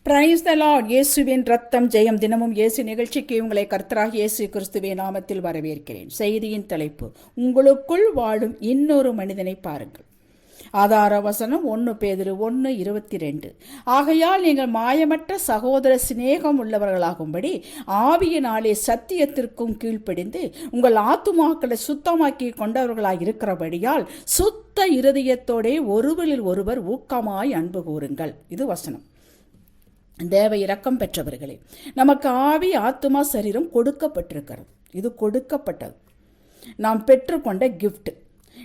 Praise the Lord. இயேசுவின் ரத்தம் ஜெயம். தினமும் இயேசு நிகழ்ச்சிக்கு உங்களை கர்த்தராகிய இயேசு கிறிஸ்துவின் நாமத்தில் வரவேற்கிறேன். செய்தியின் தலைப்பு, உங்களுக்குள் வாழும் இன்னொரு மனிதனை பாருங்கள். ஆதார வசனம் 1 பேதுரு 1:22. ஆகையால் நீங்கள் மாயமற்ற சகோதர சிநேகம் உள்ளவர்களாகும்படி ஆவியினாலே சத்தியத்திற்கும் கீழ்ப்படிந்து உங்கள் ஆத்துமாக்களை சுத்தமாக்கி கொண்டவர்களாய் இருக்கிறபடியால் சுத்த இருதயத்தோடே ஒருவரில் ஒருவர் ஊக்கமாய் அன்பு கூறுங்கள். இது வசனம். தேவ இரக்கம் பெற்றவர்களே, நமக்கு ஆவி ஆத்துமா சரீரம் கொடுக்கப்பட்டிருக்கிறது. இது கொடுக்கப்பட்டது, நாம் பெற்றுக்கொண்ட கிஃப்ட்.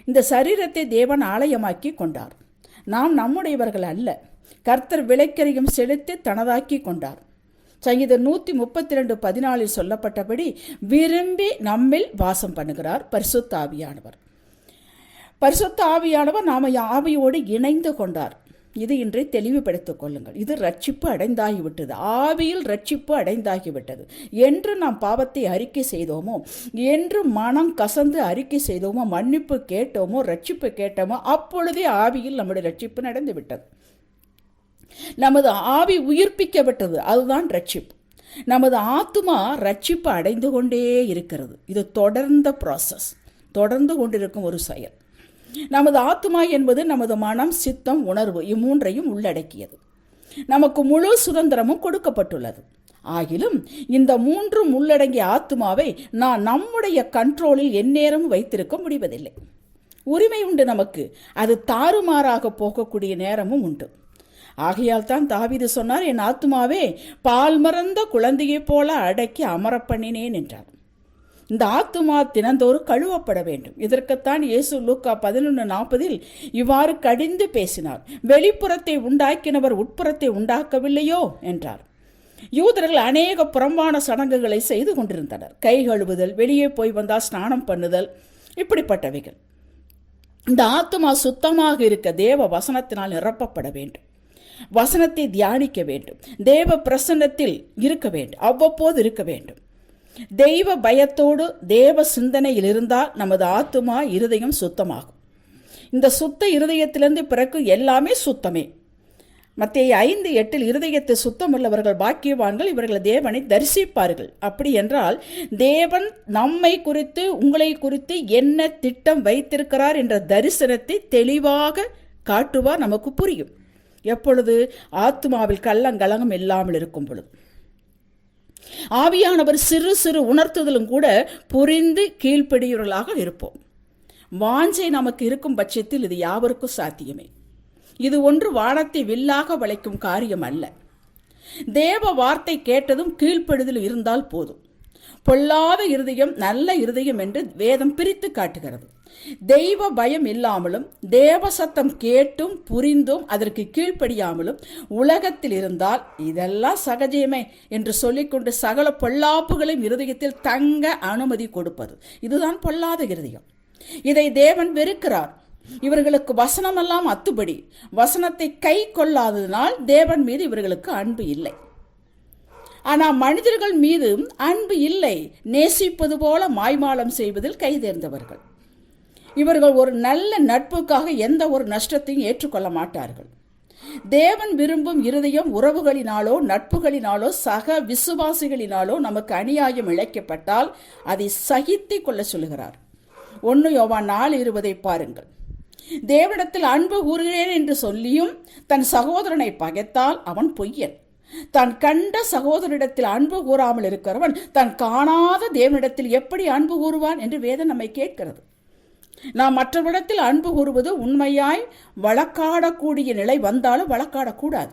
இந்த சரீரத்தை தேவன் ஆலயமாக்கி கொண்டார். நாம் நம்முடையவர்கள் அல்ல, கர்த்தர் விலைக்கரியும் செலுத்தி தனதாக்கி கொண்டார். சங்கீதம் 132:14 சொல்லப்பட்டபடி விரும்பி நம்மில் வாசம் பண்ணுகிறார் பரிசுத்த ஆவியானவர். பரிசுத்த ஆவியானவர் நாம ஆவியோடு இணைந்து கொண்டார். இது இன்றை தெளிவுபடுத்திக் கொள்ளுங்கள். இது ரட்சிப்பு அடைந்தாகிவிட்டது. ஆவியில் ரட்சிப்பு அடைந்தாகிவிட்டது. என்று நாம் பாவத்தை அறிக்கை செய்தோமோ, என்று மனம் கசந்து அறிக்கை செய்தோமோ, மன்னிப்பு கேட்டோமோ, ரட்சிப்பு கேட்டோமோ, அப்பொழுதே ஆவியில் நம்முடைய ரட்சிப்பு நடந்து விட்டது. நமது ஆவி உயிர்ப்பிக்கப்பட்டது. அதுதான் ரட்சிப்பு. நமது ஆத்துமா ரட்சிப்பு அடைந்து கொண்டே இருக்கிறது. இது தொடர்ந்த ப்ராசஸ், தொடர்ந்து கொண்டிருக்கும் ஒரு செயல். நமது ஆத்துமா என்பது நமது மனம், சித்தம், உணர்வு இம்மூன்றையும் உள்ளடக்கியது. நமக்கு முழு சுதந்திரமும் கொடுக்கப்பட்டுள்ளது. ஆகிலும் இந்த மூன்றும் உள்ளடங்கிய ஆத்துமாவை நான் நம்முடைய கண்ட்ரோலில் எந்நேரமும் வைத்திருக்க முடிவதில்லை. உரிமை உண்டு நமக்கு, அது தாறுமாறாக போகக்கூடிய நேரமும் உண்டு. ஆகையால் தான் தாவீது சொன்னார், என் ஆத்துமாவே பால் மறந்த குழந்தையைப் போல அடக்கி அமரப்பண்ணினேன் என்றார். இந்த ஆத்துமா தினந்தோறும் கழுவப்பட வேண்டும். இதற்குத்தான் இயேசு லூக்கா 11:40 இவ்வாறு கடிந்து பேசினார். வெளிப்புறத்தை உண்டாக்கினவர் உட்புறத்தை உண்டாக்கவில்லையோ என்றார். யூதர்கள் அநேக புறம்பான சடங்குகளை செய்து கொண்டிருந்தனர். கை கழுவுதல், வெளியே போய் வந்தால் ஸ்நானம் பண்ணுதல், இப்படிப்பட்டவைகள். இந்த ஆத்துமா சுத்தமாக இருக்க தேவ வசனத்தினால் நிரப்பப்பட வேண்டும். வசனத்தை தியானிக்க வேண்டும். தேவ பிரசன்னத்தில் இருக்க வேண்டும். அவ்வப்போது இருக்க வேண்டும். தெய்வ பயத்தோடு தேவ சிந்தனையில் இருந்தால் நமது ஆத்துமா இருதயம் சுத்தமாகும். இந்த சுத்த இருதயத்திலிருந்து பிறகு எல்லாமே சுத்தமே. மத்தேயு 5:8 இருதயத்தை சுத்தமுள்ளவர்கள் பாக்கியவான்கள், இவர்கள் தேவனை தரிசிப்பார்கள். அப்படி என்றால் தேவன் நம்மை குறித்து, உங்களை குறித்து என்ன திட்டம் வைத்திருக்கிறார் என்ற தரிசனத்தை தெளிவாக காட்டுவார். நமக்கு புரியும். எப்பொழுது? ஆத்துமாவில் கள்ளங்கலங்கம் இல்லாமல் இருக்கும் பொழுது. ஆவியானவர் சிறு சிறு உணர்த்துதலும் கூட புரிந்து கீழ்ப்படியவர்களாக இருப்போம். வாஞ்சை நமக்கு இருக்கும் பட்சத்தில் இது யாவருக்கும் சாத்தியமே. இது ஒன்று வானத்தை வில்லாக வளைக்கும் காரியம் அல்ல. தேவ வார்த்தை கேட்டதும் கீழ்ப்படுதல் இருந்தால் போதும். பொல்லாத இருதயம் நல்ல இருதயம் என்று வேதம் பிரித்து காட்டுகிறது. தெய்வ பயம் இல்லாமலும் தேவ சத்தம் கேட்டும் புரிந்தும் அதற்கு கீழ்ப்படியாமலும் உலகத்தில் இருந்தால் இதெல்லாம் சகஜமே என்று சொல்லிக்கொண்டு சகல பொல்லாப்புகளையும் இருதயத்தில் தங்க அனுமதி கொடுப்பது, இதுதான் பொல்லாத இருதயம். இதை தேவன் வெறுக்கிறார். இவர்களுக்கு வசனமெல்லாம் அத்துபடி. வசனத்தை கை கொள்ளாததினால் தேவன் மீது இவர்களுக்கு அன்பு இல்லை. ஆனால் மனிதர்கள் மீது அன்பு இல்லை. நேசிப்பது போல மாய்மாலம் செய்வதில் கைதேர்ந்தவர்கள். இவர்கள் ஒரு நல்ல நட்புக்காக எந்த ஒரு நஷ்டத்தையும் ஏற்றுக்கொள்ள மாட்டார்கள். தேவன் விரும்பும் இருதயம் உறவுகளினாலோ நட்புகளினாலோ சக விசுவாசிகளினாலோ நமக்கு அநியாயம் இழைக்கப்பட்டால் அதை சகித்து கொள்ள சொல்கிறார். 1 யோவான் 4:20 பாருங்கள். தேவனிடத்தில் அன்பு கூறுகிறேன் என்று சொல்லியும் தன் சகோதரனை பகைத்தால் அவன் பொய்யன். தான் கண்ட சகோதரிடத்தில் அன்பு கூறாமல் இருக்கிறவன் தான் காணாத தேவனிடத்தில் எப்படி அன்பு கூறுவான் என்று வேதம் நம்மை கேட்கிறது. நாம் மற்றவரிடத்தில் அன்பு கூறுவது உண்மையாய் வழக்காடக்கூடிய நிலை வந்தாலும் வழக்காடக்கூடாது.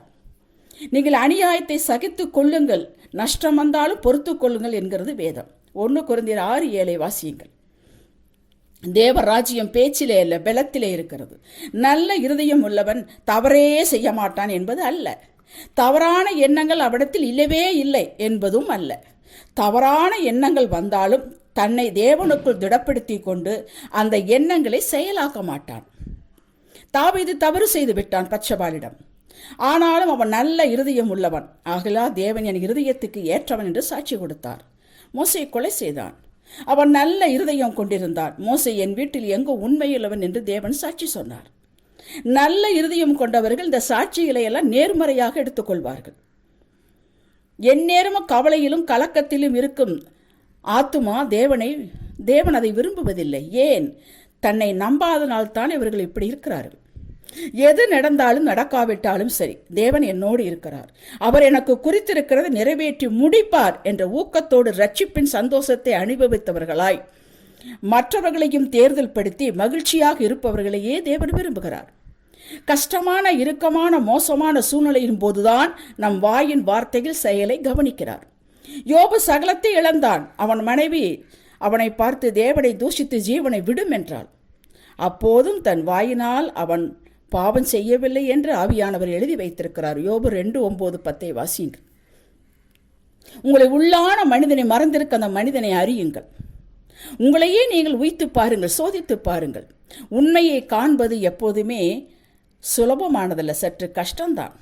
நீங்கள் அநியாயத்தை சகித்து கொள்ளுங்கள், நஷ்டம் வந்தாலும் பொறுத்து கொள்ளுங்கள் என்கிறது வேதம். 1 கொரிந்தியர் 6:7 வாசியுங்கள். தேவ ராஜ்யம் பேச்சிலே அல்ல, பலத்திலே இருக்கிறது. நல்ல இருதயம் உள்ளவன் தவறே செய்ய மாட்டான் என்பது அல்ல. தவறான எண்ணங்கள் அவரிடத்தில் இல்லவே இல்லை என்பதும் அல்ல. தவறான எண்ணங்கள் வந்தாலும் தன்னை தேவனுக்குள் திடப்படுத்தி கொண்டு அந்த எண்ணங்களை செயலாக்க மாட்டான். தாவீது தவறு செய்து விட்டான் பத்சபாளிடம். ஆனாலும் அவன் நல்ல இருதயம் உள்ளவன். ஆகலால் தேவன் என் இருதயத்துக்கு ஏற்றவன் என்று சாட்சி கொடுத்தார். மோசே கொலை செய்தான். அவன் நல்ல இருதயம் கொண்டிருந்தான். மோசே என் வீட்டில் எங்கு உண்மையுள்ளவன் என்று தேவன் சாட்சி சொன்னார். நல்ல இருதயம் கொண்டவர்கள் இந்த சாட்சிகளை எல்லாம் நேர்மறையாக எடுத்துக்கொள்வார்கள். எந்நேரமும் கவலையிலும் கலக்கத்திலும் இருக்கும் ஆத்துமா தேவன் அதை விரும்புவதில்லை. ஏன்? தன்னை நம்பாதனால்தான் இவர்கள் இப்படி இருக்கிறார்கள். எது நடந்தாலும் நடக்காவிட்டாலும் சரி, தேவன் என்னோடு இருக்கிறார், அவர் எனக்கு குறித்திருக்கிறதை நிறைவேற்றி முடிப்பார் என்ற ஊக்கத்தோடு ரட்சிப்பின் சந்தோஷத்தை அனுபவித்தவர்களாய் மற்றவர்களையும் தேர்தல் படுத்தி மகிழ்ச்சியாக இருப்பவர்களையே தேவன் விரும்புகிறார். கஷ்டமான, இறுக்கமான, மோசமான சூழ்நிலையின் போதுதான் நம் வாயின் வார்த்தையில் செயலை கவனிக்கிறார். யோபு சகலத்தை இழந்தான். அவன் மனைவி அவனை பார்த்து தேவனை தூஷித்து ஜீவனை விடும் என்றாள். அப்போதும் தன் வாயினால் அவன் பாவம் செய்யவில்லை என்று ஆவியானவர் எழுதி வைத்திருக்கிறார். யோபு 2:9-10 வாசியுங்கள். உங்களை உள்ளான மனிதனை மறந்திருக்க அந்த மனிதனை அறியுங்கள். உங்களையே நீங்கள் உய்த்து பாருங்கள், சோதித்து பாருங்கள். உண்மையை காண்பது எப்போதுமே சுலபமானதல்ல, சற்று கஷ்டம்தான்.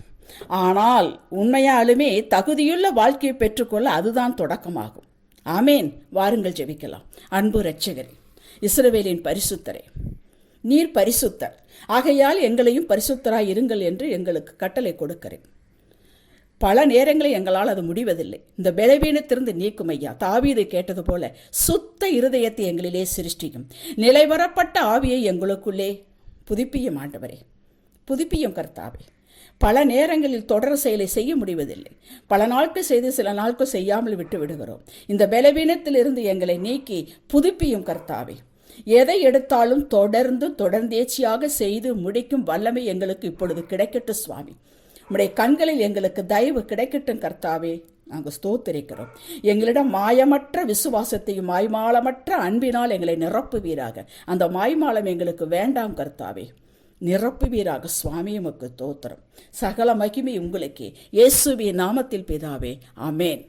ஆனால் உண்மையாலுமே தகுதியுள்ள வாழ்க்கையை பெற்றுக்கொள்ள அதுதான் தொடக்கமாகும். ஆமேன். வாருங்கள் ஜெபிக்கலாம். அன்பு இரட்சகரே, இஸ்ரவேலின் பரிசுத்தரே, நீர் பரிசுத்தர், ஆகையால் எங்களையும் பரிசுத்தராய் இருங்கள் என்று எங்களுக்கு கட்டளை கொடுக்கிறேன். பல நேரங்களில் எங்களால் அது முடிவதில்லை. இந்த பலவீனத்திலிருந்து நீக்கும் ஐயா. தாவீது கேட்டது போல சுத்த இருதயத்தை எங்களிலே சிருஷ்டியும், நிலைவரப்பட்ட ஆவியை எங்களுக்குள்ளே புதுப்பியும். ஆண்டவரே, புதுப்பியும் கர்த்தாவே. பல நேரங்களில் தொடர் செயலை செய்ய முடிவதில்லை. பல நாட்கள் செய்து சில நாட்கள் செய்யாமல் விட்டு விடுகிறோம். இந்த பலவீனத்திலிருந்து எங்களை நீக்கி புதுப்பியும் கர்த்தாவே. எதை எடுத்தாலும் தொடர்ந்தேச்சியாக செய்து முடிக்கும் வல்லமை எங்களுக்கு இப்பொழுது கிடைக்கட்டும் சுவாமி. உம்முடைய கண்களில் எங்களுக்கு தயவு கிடைக்கட்டும் கர்த்தாவே. நாங்கள் ஸ்தோத்திரிக்கிறோம். எங்களிடம் மாயமற்ற விசுவாசத்தையும் மாய்மாலமற்ற அன்பினால் எங்களை நிரப்புவீராக. அந்த மாய்மாலம் எங்களுக்கு வேண்டாம் கர்த்தாவே, நிரப்புவீராக சுவாமி. உமக்கு ஸ்தோத்திரம். சகல மகிமை உங்களுக்கே, இயேசுவின் நாமத்தில் பிதாவே, ஆமேன்.